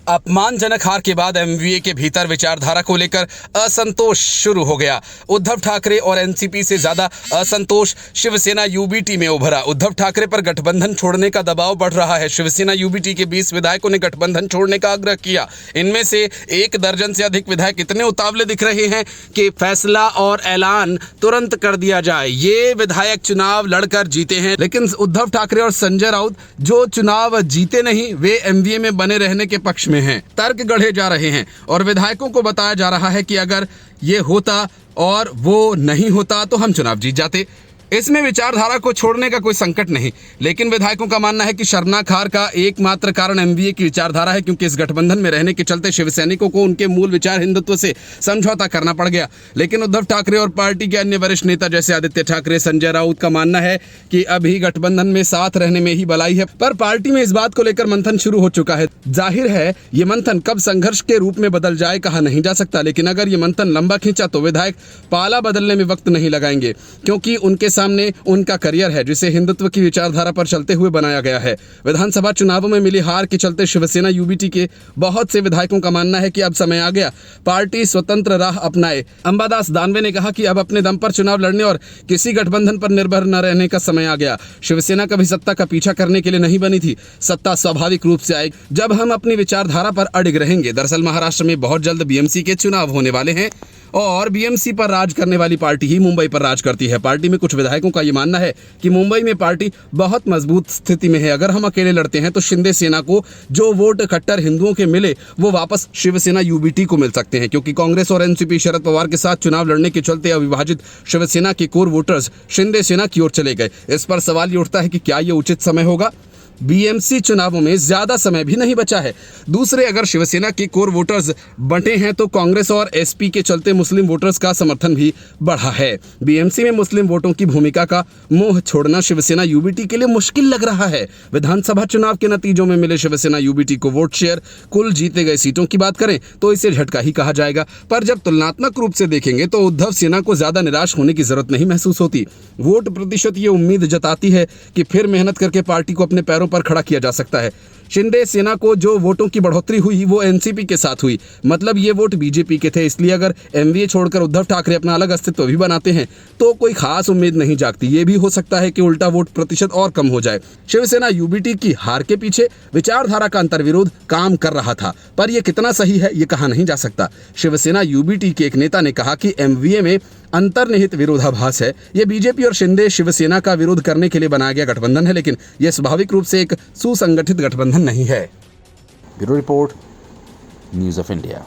अपमानजनक हार के बाद एमवीए के भीतर विचारधारा को लेकर असंतोष शुरू हो गया। उद्धव ठाकरे और एनसीपी से ज्यादा असंतोष शिवसेना यूबीटी में उभरा। उद्धव ठाकरे पर गठबंधन छोड़ने का दबाव बढ़ रहा है। शिवसेना यूबीटी के 20 विधायकों ने गठबंधन छोड़ने का आग्रह किया। इनमें से 1 दर्जन से अधिक विधायक इतने उतावले दिख रहे हैं कि फैसला और ऐलान तुरंत कर दिया जाए। ये विधायक चुनाव लड़कर जीते हैं, लेकिन उद्धव ठाकरे और संजय राउत जो चुनाव जीते नहीं, वे एमवीए में बने रहने के पक्ष में हैं। तर्क गढ़े जा रहे हैं और विधायकों को बताया जा रहा है कि अगर ये होता और वो नहीं होता तो हम चुनाव जीत जाते। इसमें विचारधारा को छोड़ने का कोई संकट नहीं, लेकिन विधायकों का मानना है कि शर्मनाक हार का एकमात्र कारण एमवीए की विचारधारा है, क्योंकि इस गठबंधन में रहने के चलते शिवसैनिकों को उनके मूल विचार हिंदुत्व से समझौता करना पड़ गया। लेकिन उद्धव ठाकरे और पार्टी के अन्य वरिष्ठ नेता जैसे आदित्य ठाकरे, संजय राउत का मानना है कि अभी गठबंधन में साथ रहने में ही भलाई है। पर पार्टी में इस बात को लेकर मंथन शुरू हो चुका है। जाहिर है ये मंथन कब संघर्ष के रूप में बदल जाए कहा नहीं जा सकता, लेकिन अगर ये मंथन लंबा खींचा तो विधायक पाला बदलने में वक्त नहीं लगाएंगे, क्योंकि उनके सामने उनका करियर है जिसे हिंदुत्व की विचारधारा पर चलते हुए बनाया गया है। विधानसभा चुनावों में मिली हार के चलते शिवसेना यूबीटी के बहुत से विधायकों का मानना है कि अब समय आ गया पार्टी स्वतंत्र राह अपनाए। अंबादास दानवे ने कहा कि अब अपने दम पर चुनाव लड़ने और किसी गठबंधन पर निर्भर न रहने का समय आ गया। शिवसेना कभी सत्ता का पीछा करने के लिए नहीं बनी थी। सत्ता स्वाभाविक रूप से आएगी जब हम अपनी विचारधारा पर अडिग रहेंगे। दरअसल महाराष्ट्र में बहुत जल्द बीएमसी के चुनाव होने वाले हैं और बीएमसी पर राज करने वाली पार्टी ही मुंबई पर राज करती है। पार्टी में कुछ विधायकों का ये मानना है कि मुंबई में पार्टी बहुत मजबूत स्थिति में है। अगर हम अकेले लड़ते हैं तो शिंदे सेना को जो वोट कट्टर हिंदुओं के मिले वो वापस शिवसेना यूबीटी को मिल सकते हैं, क्योंकि कांग्रेस और एनसीपी शरद पवार के साथ चुनाव लड़ने के चलते अविभाजित शिवसेना के कोर वोटर्स शिंदे सेना की ओर चले गए। इस पर सवाल ये उठता है कि क्या ये उचित समय होगा? बीएमसी चुनावों में ज्यादा समय भी नहीं बचा है। दूसरे, अगर शिवसेना के कोर वोटर्स बंटे हैं तो कांग्रेस और एसपी के चलते मुस्लिम वोटर्स का समर्थन भी बढ़ा है। बीएमसी में मुस्लिम वोटों की भूमिका का मोह छोड़ना शिवसेना यूबीटी के लिए मुश्किल लग रहा है। विधानसभा चुनाव के नतीजों में मिले शिवसेना यूबीटी को वोट शेयर, कुल जीते गए सीटों की बात करें तो इसे झटका ही कहा जाएगा। पर जब तुलनात्मक रूप से देखेंगे तो उद्धव सेना को ज्यादा निराश होने की जरूरत नहीं महसूस होती। वोट प्रतिशत ये उम्मीद जताती है कि फिर मेहनत करके पार्टी को अपने पैरों पर खड़ा किया जा सकता है। शिंदे सेना को जो वोटों की बढ़ोतरी हुई वो एनसीपी के साथ हुई, मतलब ये वोट बीजेपी के थे। इसलिए अगर एमवीए छोड़कर उद्धव ठाकरे अपना अलग अस्तित्व भी बनाते हैं तो कोई खास उम्मीद नहीं जागती। ये भी हो सकता है कि उल्टा वोट प्रतिशत और कम हो जाए। शिवसेना यूबीटी की हार के पीछे विचारधारा का अंतर्विरोध काम कर रहा था, पर यह कितना सही है ये कहा नहीं जा सकता। शिवसेना यूबीटी के एक नेता ने कहा कि एमवीए में अंतर्निहित विरोधाभास है। यह बीजेपी और शिंदे शिवसेना का विरोध करने के लिए बनाया गया गठबंधन है, लेकिन यह स्वाभाविक रूप से एक सुसंगठित गठबंधन नहीं है। Bureau report, news of India.